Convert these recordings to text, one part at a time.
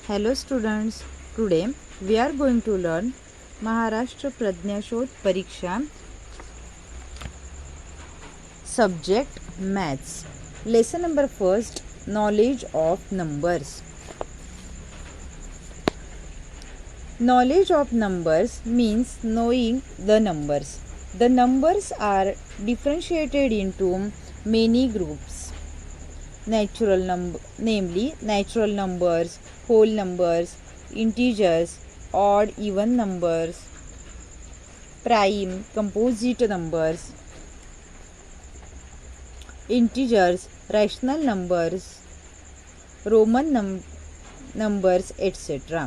Hello students, today we are going to learn Maharashtra Pradnyashod Pariksha subject Maths. Lesson number first, knowledge of numbers. Knowledge of numbers means knowing the numbers. The numbers are differentiated into many groups. Namely natural numbers, whole numbers, integers, odd even numbers, prime, composite numbers, integers, rational numbers, Roman numbers etcetera.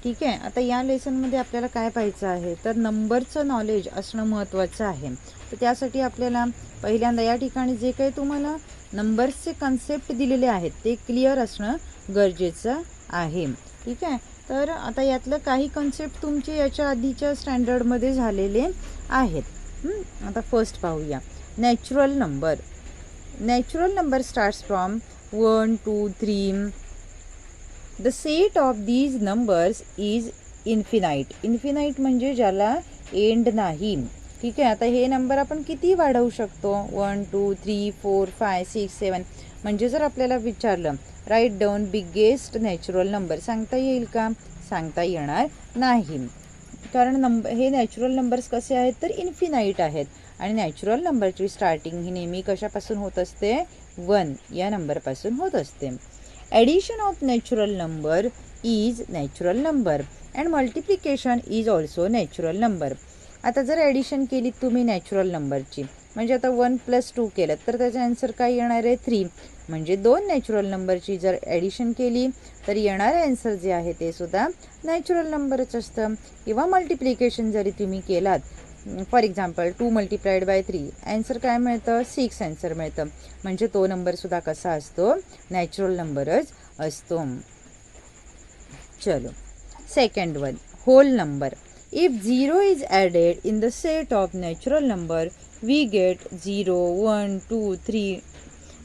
ठीक आहे. आता या लेसनमध्ये आपल्याला काय पाहायचं आहे तर नंबरचं नॉलेज असणं महत्त्वाचं आहे. तर त्यासाठी आपल्याला पहिल्यांदा या ठिकाणी जे काही तुम्हाला नंबर्सचे कन्सेप्ट दिलेले आहेत ते क्लिअर असणं गरजेचं आहे. ठीक आहे. तर आता यातलं काही कन्सेप्ट तुमचे याच्या आधीच्या स्टँडर्डमध्ये झालेले आहेत. आता फर्स्ट पाहूया. Natural number. Natural number starts from 1, 2, 3. The set of these numbers is infinite. Infinite म्हणजे ज्याला एंड नाही. ठीक आहे. आता हे नंबर आपण किती वाढवू शकतो 1, 2, 3, 4, 5, 6, 7. म्हणजे जर आपल्याला विचारलं write down biggest natural number सांगता येईल का? सांगता येणार नाही. कारण हे नॅचरल नंबर्स कसे आहेत तर इन्फिनाईट आहेत आणि नॅचरल नंबरची स्टार्टिंग ही नेहमी कशापासून होत असते 1 या नंबरपासून होत असते. Addition of natural number is natural number and multiplication is also natural number. आता जर ॲडिशन केली तुम्ही नॅचरल नंबरची म्हणजे आता 1 + 2 केलं तर त्याचा आन्सर काय येणार आहे 3. म्हणजे 2 नॅचरल नंबरची जर ॲडिशन केली तर येणारं आन्सर जे आहे ते सुद्धा नॅचरल नंबरच असतं. किंवा मल्टिप्लिकेशन जरी तुम्ही केलात फॉर एक्झाम्पल 2 × 3 आन्सर काय मिळतं 6 आन्सर मिळतं. म्हणजे तो नंबरसुद्धा कसा असतो नॅचरल नंबरच असतो. चलो second one whole number. If 0 is added in the set of natural number we get 0, 1, 2, 3.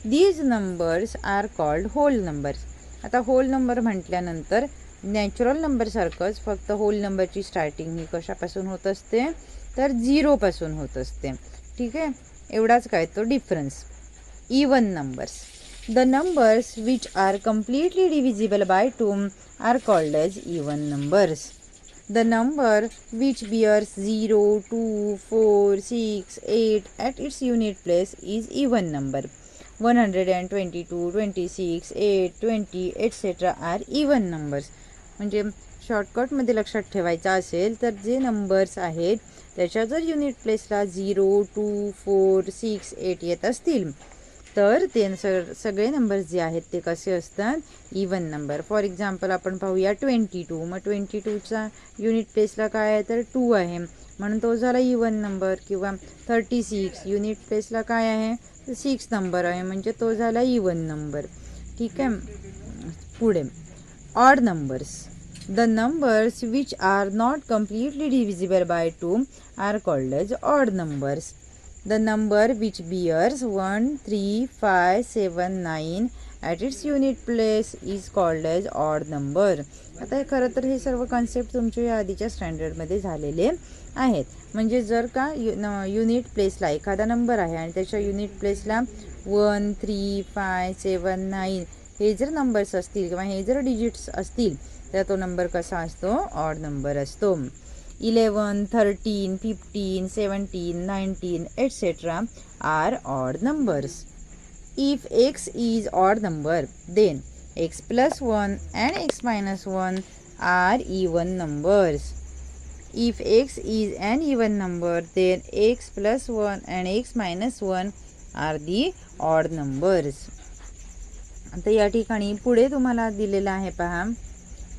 These numbers are called whole numbers. आता होल नंबर म्हटल्यानंतर नॅचरल नंबरसारखंच फक्त होल नंबरची स्टार्टिंग ही कशापासून होत असते तर 0 पासून होत असते. ठीक आहे. एवढाच काय तो difference. Even numbers. The numbers which are completely divisible by 2 are called as even numbers. The number which bears 0, 2, 4, 6, 8 at its unit place is even number. 122, 26, 8, 20 etcetera are even numbers. म्हणजे शॉर्टकटमध्ये लक्षात ठेवायचं असेल तर जे नंबर्स आहेत त्याच्या जर युनिट प्लेसला 0, 2, 4, 6, 8 येत असतील तर ते सगळे नंबर्स जे आहेत ते कसे असतात इवन नंबर. फॉर एक्झाम्पल आपण पाहूया 22. मग 22चा युनिट प्लेसला काय आहे तर 2 आहे म्हणून तो झाला इवन नंबर. किंवा 36 युनिट प्लेसला काय आहे तर 6 नंबर आहे म्हणजे तो झाला इवन नंबर. ठीक आहे. पुढे odd numbers. The numbers which are not completely divisible by 2 are called as odd numbers. The number which bears 1, 3, 5, 7, 9 at its unit place is called as odd number. आता हे खरं तर हे सर्व कॉन्सेप्ट तुमच्या आधीच्या स्टँडर्डमध्ये झालेले आहेत. म्हणजे जर का युनिट प्लेसला एखादा नंबर आहे आणि त्याच्या युनिट प्लेसला 1, 3, 5, 7, 9 हे जर नंबर्स असतील किंवा हे जर डिजिट्स असतील तर तो नंबर कसा असतो ऑड नंबर असतो. 11, 13, 15, 17, 19 etcetera are odd numbers. If x is odd number then x + 1 and x - 1 are even numbers. If x is an even number then x + 1 and x - 1 are the odd numbers. आता या ठिकाणी पुढे तुम्हाला दिलेला आहे पहा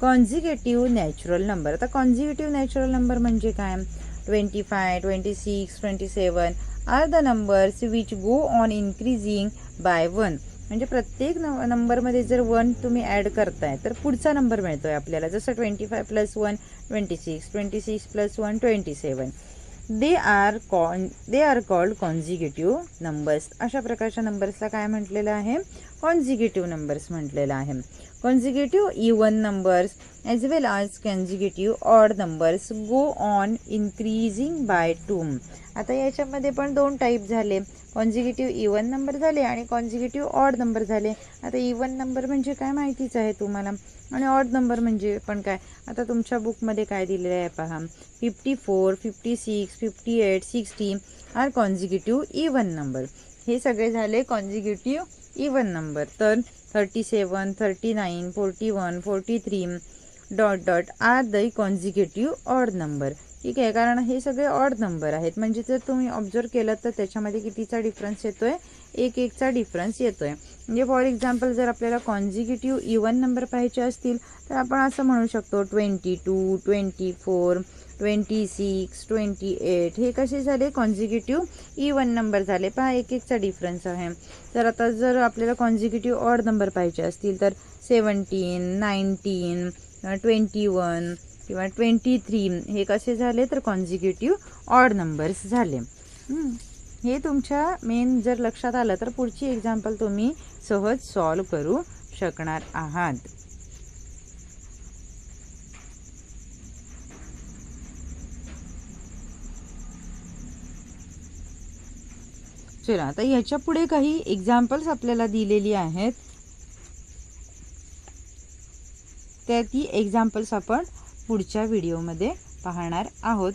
consecutive natural number. आता consecutive natural number म्हणजे काय 25, 26, 27 are the numbers which go on increasing by 1. म्हणजे प्रत्येक नंबरमध्ये जर 1 तुम्ही ॲड करताय तर पुढचा नंबर मिळतो आहे आपल्याला. जसं 25 + 1 26, 26 + 1 27. They are called consecutive numbers. अशा प्रकारच्या नंबर्सला काय म्हटलेलं आहे कॉन्झिक्युटिव्ह नंबर्स म्हटलेलं आहे. Consecutive even numbers as well as consecutive odd numbers go on increasing by 2. आता याच्यामध्ये पण दोन टाईप झाले, कॉन्झिक्युटिव्ह इवन नंबर झाले आणि कॉन्झिक्युटिव्ह ऑड नंबर झाले. आता इवन नंबर म्हणजे काय माहितीच आहे तुम्हाला, आणि ऑड नंबर म्हणजे पण काय. आता तुमच्या बुकमध्ये काय दिलेलं आहे पहा, 54, 56, 58, 60 आर कॉन्झिक्युटिव्ह इवन नंबर. हे सगळे झाले कॉन्झिक्युटिव्ह इवन नंबर. तर 37, 39, 41, 43 dot dot are the consecutive odd number. ठीक आहे, कारण हे सगळे ऑड नंबर आहेत. म्हणजे जर तुम्ही ऑब्झर्व केलं तर त्याच्यामध्ये कितीचा डिफरन्स येतोय, एकचा डिफरन्स येतोय. म्हणजे फॉर एक्झाम्पल जर आपल्याला कॉन्झिक्युटिव्ह इवन नंबर पाहिजे असतील तर आपण असं म्हणू शकतो 22, 24, 26, 28. हे कसे झाले, कॉन्झिक्युटिव्ह इवन नंबर झाले. पहा एकचा डिफरन्स आहे. तर आता जर आपल्याला कॉन्झिक्युटिव्ह ऑड नंबर पाहिजे असतील तर 17, 19, 21 किंवा 23 हे कसे झाले तर कॉन्झिक्युटिव्ह ऑड नंबर्स झाले. हे तुमच्या मेन जर लक्षात आलं तर पुढची एक्झाम्पल तुम्ही सहज सॉल्व करू शकणार आहात. चला आता याच्या पुढे काही एक्झाम्पल्स आपल्याला दिलेली आहेत, तर ती एक्झाम्पल्स आपण पुढच्या व्हिडिओमध्ये पाहणार आहोत.